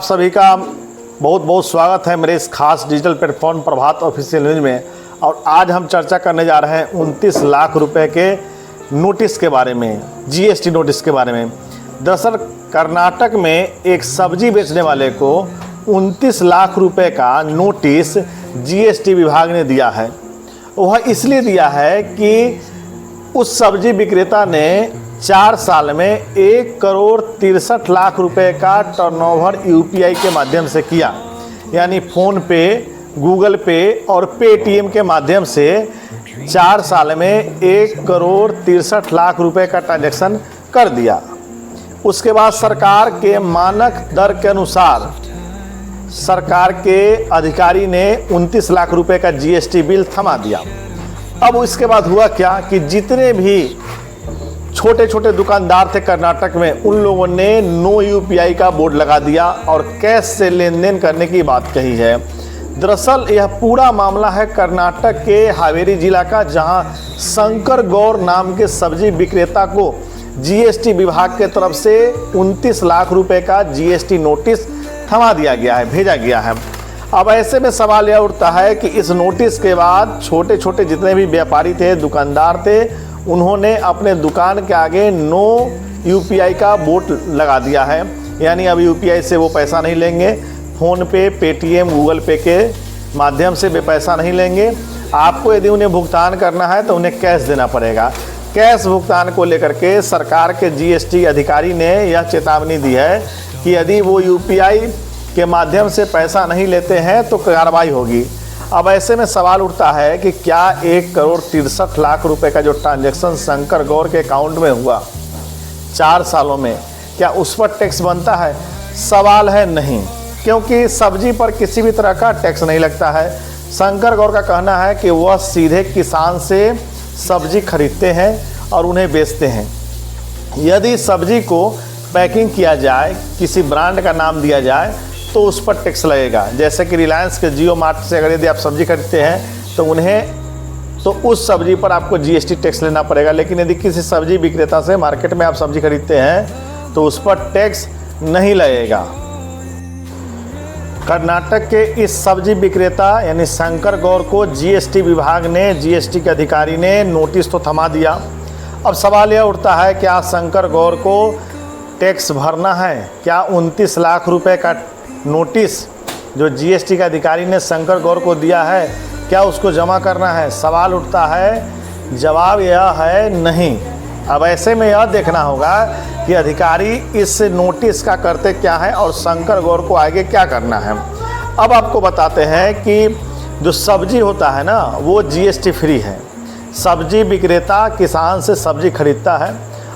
सभी का बहुत बहुत स्वागत है मेरे इस खास डिजिटल प्लेटफॉर्म प्रभात ऑफिशियल न्यूज़ में। और आज हम चर्चा करने जा रहे हैं 29 लाख रुपए के नोटिस के बारे में, जीएसटी नोटिस के बारे में। दरअसल कर्नाटक में एक सब्जी बेचने वाले को 29 लाख रुपए का नोटिस जीएसटी विभाग ने दिया है। वह इसलिए दिया है कि उस सब्जी विक्रेता ने 4 साल में 1,63,00,000 रुपए का टर्नओवर यूपीआई के माध्यम से किया, यानी फ़ोन पे, गूगल पे और पेटीएम के माध्यम से 4 साल में 1,63,00,000 रुपए का ट्रांजैक्शन कर दिया। उसके बाद सरकार के मानक दर के अनुसार सरकार के अधिकारी ने 29 लाख रुपए का जीएसटी बिल थमा दिया। अब इसके बाद हुआ क्या कि जितने भी छोटे छोटे दुकानदार थे कर्नाटक में, उन लोगों ने नो यूपीआई का बोर्ड लगा दिया और कैश से लेन देन करने की बात कही है। दरअसल यह पूरा मामला है कर्नाटक के हावेरी जिला का, जहां शंकर गौर नाम के सब्जी विक्रेता को जीएसटी विभाग के तरफ से 29 लाख रुपए का जीएसटी नोटिस थमा दिया गया है, भेजा गया है। अब ऐसे में सवाल यह उठता है कि इस नोटिस के बाद छोटे छोटे जितने भी व्यापारी थे, दुकानदार थे, उन्होंने अपने दुकान के आगे नो यूपीआई का बोर्ड लगा दिया है, यानी अब यूपीआई से वो पैसा नहीं लेंगे, फ़ोन पे, पेटीएम, गूगल पे के माध्यम से वे पैसा नहीं लेंगे। आपको यदि उन्हें भुगतान करना है तो उन्हें कैश देना पड़ेगा। कैश भुगतान को लेकर के सरकार के जीएसटी अधिकारी ने यह चेतावनी दी है कि यदि वो यूपीआई के माध्यम से पैसा नहीं लेते हैं तो कार्रवाई होगी। अब ऐसे में सवाल उठता है कि क्या 1,63,00,000 रुपए का जो ट्रांजैक्शन शंकर गौर के अकाउंट में हुआ 4 सालों में, क्या उस पर टैक्स बनता है? सवाल है नहीं, क्योंकि सब्जी पर किसी भी तरह का टैक्स नहीं लगता है। शंकर गौर का कहना है कि वह सीधे किसान से सब्जी खरीदते हैं और उन्हें बेचते हैं। यदि सब्जी को पैकिंग किया जाए, किसी ब्रांड का नाम दिया जाए तो उस पर टैक्स लगेगा। जैसे कि रिलायंस के जियो मार्ट से अगर यदि आप सब्जी खरीदते हैं तो उस सब्जी पर आपको जीएसटी टैक्स लेना पड़ेगा। लेकिन यदि किसी सब्जी विक्रेता से मार्केट में आप सब्जी खरीदते हैं तो उस पर टैक्स नहीं लगेगा। कर्नाटक के इस सब्जी विक्रेता यानी शंकर गौर को जीएसटी विभाग ने, जीएसटी के अधिकारी ने नोटिस तो थमा दिया। अब सवाल यह उठता है, क्या शंकर गौर को टैक्स भरना है? क्या 29 लाख रुपए का नोटिस जो जीएसटी के अधिकारी ने शंकर गौर को दिया है, क्या उसको जमा करना है? सवाल उठता है, जवाब यह है नहीं। अब ऐसे में यह देखना होगा कि अधिकारी इस नोटिस का करते क्या है और शंकर गौर को आगे क्या करना है। अब आपको बताते हैं कि जो सब्जी होता है ना, वो जीएसटी फ्री है। सब्जी विक्रेता किसान से सब्जी खरीदता है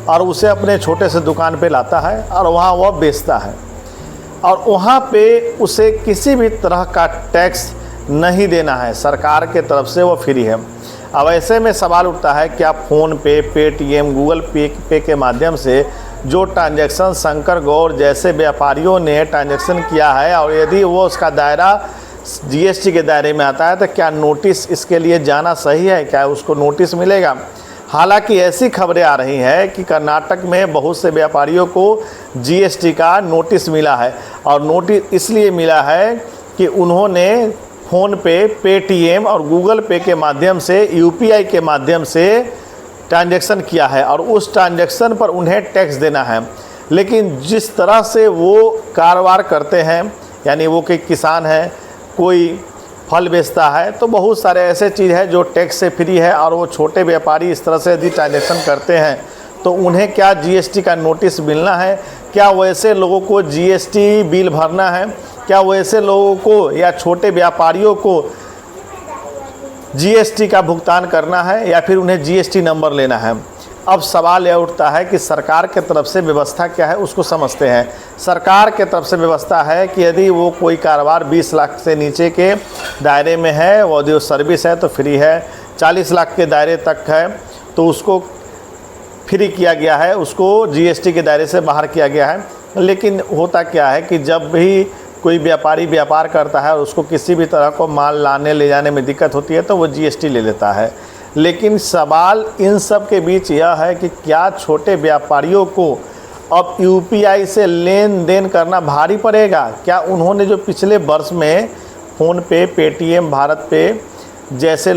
और उसे अपने छोटे से दुकान पे लाता है और वहाँ वह बेचता है, और वहाँ पे उसे किसी भी तरह का टैक्स नहीं देना है, सरकार के तरफ से वो फ्री है। अब ऐसे में सवाल उठता है, क्या फ़ोन पे, पेटीएम, गूगल पे के माध्यम से जो ट्रांजैक्शन शंकर गौर जैसे व्यापारियों ने ट्रांजैक्शन किया है और यदि वो उसका दायरा जीएसटी के दायरे में आता है तो क्या नोटिस इसके लिए जाना सही है? क्या उसको नोटिस मिलेगा? हालांकि ऐसी खबरें आ रही हैं कि कर्नाटक में बहुत से व्यापारियों को जीएसटी का नोटिस मिला है, और नोटिस इसलिए मिला है कि उन्होंने फ़ोन पे, पेटीएम और गूगल पे के माध्यम से, यूपीआई के माध्यम से ट्रांजैक्शन किया है और उस ट्रांजैक्शन पर उन्हें टैक्स देना है। लेकिन जिस तरह से वो कारोबार करते हैं, यानी वो कोई किसान है, कोई फल बेचता है, तो बहुत सारे ऐसे चीज़ है जो टैक्स से फ्री है, और वो छोटे व्यापारी इस तरह से यदि ट्रांजैक्शन करते हैं तो उन्हें क्या जीएसटी का नोटिस मिलना है? क्या वैसे लोगों को जीएसटी बिल भरना है? क्या वैसे लोगों को या छोटे व्यापारियों को जीएसटी का भुगतान करना है, या फिर उन्हें जीएसटी नंबर लेना है? अब सवाल यह उठता है कि सरकार के तरफ से व्यवस्था क्या है, उसको समझते हैं। सरकार के तरफ से व्यवस्था है कि यदि वो कोई कारोबार 20 लाख से नीचे के दायरे में है, वो जो सर्विस है तो फ्री है, 40 लाख के दायरे तक है तो उसको फ्री किया गया है, उसको जीएसटी के दायरे से बाहर किया गया है। लेकिन होता क्या है कि जब भी कोई व्यापारी व्यापार करता है और उसको किसी भी तरह को माल लाने ले जाने में दिक्कत होती है तो वो जीएसटी ले लेता है। लेकिन सवाल इन सब के बीच यह है कि क्या छोटे व्यापारियों को अब यूपीआई से लेन देन करना भारी पड़ेगा। क्या उन्होंने जो पिछले वर्ष में फ़ोन पे, पेटीएम, भारत पे जैसे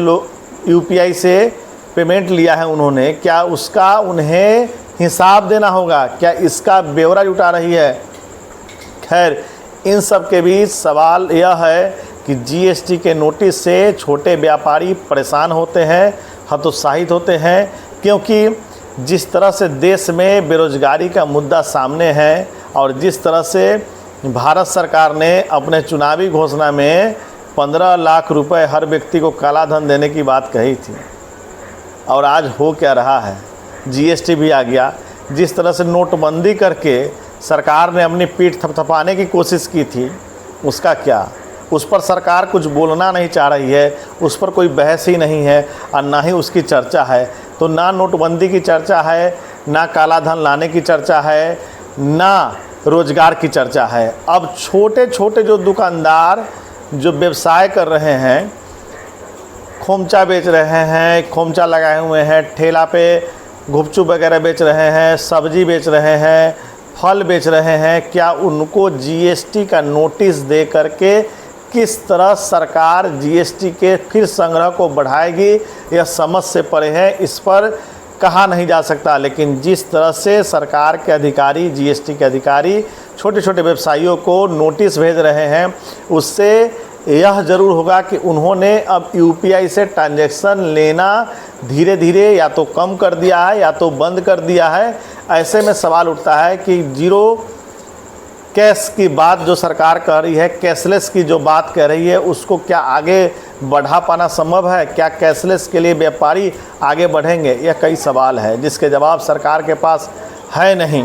यूपीआई से पेमेंट लिया है उन्होंने, क्या उसका उन्हें हिसाब देना होगा? क्या इसका ब्यौरा जुटा रही है? खैर, इन सब के बीच सवाल यह है कि जीएसटी के नोटिस से छोटे व्यापारी परेशान होते हैं, हतोत्साहित होते हैं, क्योंकि जिस तरह से देश में बेरोजगारी का मुद्दा सामने है और जिस तरह से भारत सरकार ने अपने चुनावी घोषणा में 15 लाख रुपए हर व्यक्ति को काला धन देने की बात कही थी, और आज हो क्या रहा है? जीएसटी भी आ गया। जिस तरह से नोटबंदी करके सरकार ने अपनी पीठ थपथपाने की कोशिश की थी, उसका क्या? उस पर सरकार कुछ बोलना नहीं चाह रही है, उस पर कोई बहस ही नहीं है और ना ही उसकी चर्चा है। तो ना नोटबंदी की चर्चा है, ना काला धन लाने की चर्चा है, ना रोजगार की चर्चा है। अब छोटे छोटे जो दुकानदार जो व्यवसाय कर रहे हैं, खोमचा बेच रहे हैं, खोमचा लगाए हुए हैं, ठेला पे गुपचुप वगैरह बेच रहे हैं, सब्जी बेच रहे हैं, फल बेच रहे हैं, क्या उनको जीएसटी का नोटिस दे करके किस तरह सरकार जीएसटी के फिर संग्रह को बढ़ाएगी, यह समझ से परे है। इस पर कहा नहीं जा सकता, लेकिन जिस तरह से सरकार के अधिकारी, जीएसटी के अधिकारी छोटे छोटे व्यवसायियों को नोटिस भेज रहे हैं, उससे यह ज़रूर होगा कि उन्होंने अब यूपीआई से ट्रांजैक्शन लेना धीरे धीरे या तो कम कर दिया है या तो बंद कर दिया है। ऐसे में सवाल उठता है कि जीरो कैश की बात जो सरकार कह रही है, कैशलेस की जो बात कह रही है, उसको क्या आगे बढ़ा पाना संभव है? क्या कैशलेस के लिए व्यापारी आगे बढ़ेंगे? यह कई सवाल है जिसके जवाब सरकार के पास है नहीं।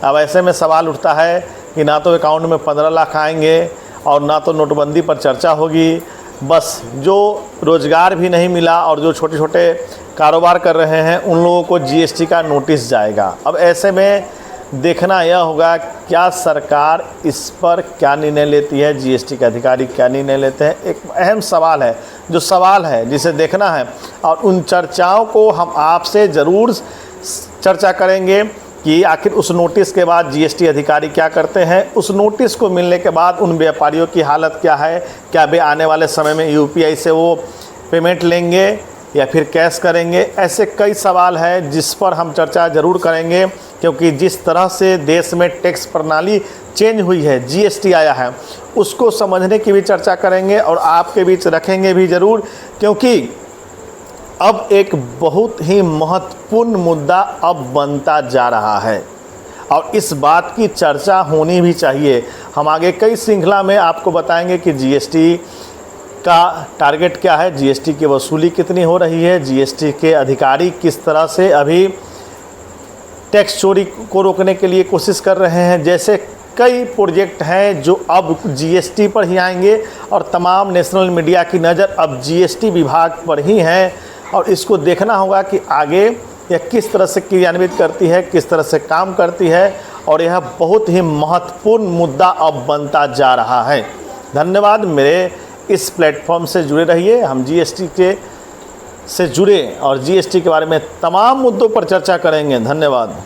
अब ऐसे में सवाल उठता है कि ना तो अकाउंट में 15 लाख आएंगे और ना तो नोटबंदी पर चर्चा होगी। बस जो रोज़गार भी नहीं मिला और जो छोटे छोटे कारोबार कर रहे हैं उन लोगों को जीएसटी का नोटिस जाएगा। अब ऐसे में देखना यह होगा क्या सरकार इस पर क्या निर्णय लेती है, जीएसटी के अधिकारी क्या निर्णय लेते हैं। एक अहम सवाल है, जो सवाल है जिसे देखना है, और उन चर्चाओं को हम आपसे ज़रूर चर्चा करेंगे कि आखिर उस नोटिस के बाद जीएसटी अधिकारी क्या करते हैं, उस नोटिस को मिलने के बाद उन व्यापारियों की हालत क्या है, क्या वे आने वाले समय में यूपीआई से वो पेमेंट लेंगे या फिर कैश करेंगे। ऐसे कई सवाल हैं जिस पर हम चर्चा ज़रूर करेंगे, क्योंकि जिस तरह से देश में टैक्स प्रणाली चेंज हुई है, जीएसटी आया है, उसको समझने की भी चर्चा करेंगे और आपके बीच रखेंगे भी ज़रूर, क्योंकि अब एक बहुत ही महत्वपूर्ण मुद्दा अब बनता जा रहा है और इस बात की चर्चा होनी भी चाहिए। हम आगे कई श्रृंखला में आपको बताएंगे कि जीएसटी का टारगेट क्या है, जीएसटी की वसूली कितनी हो रही है, जीएसटी के अधिकारी किस तरह से अभी टैक्स चोरी को रोकने के लिए कोशिश कर रहे हैं। जैसे कई प्रोजेक्ट हैं जो अब जीएसटी पर ही आएंगे और तमाम नेशनल मीडिया की नज़र अब जीएसटी विभाग पर ही है और इसको देखना होगा कि आगे यह किस तरह से क्रियान्वित करती है, किस तरह से काम करती है, और यह बहुत ही महत्वपूर्ण मुद्दा अब बनता जा रहा है। धन्यवाद। मेरे इस प्लेटफॉर्म से जुड़े रहिए। हम जीएसटी से जुड़े और जीएसटी के बारे में तमाम मुद्दों पर चर्चा करेंगे। धन्यवाद।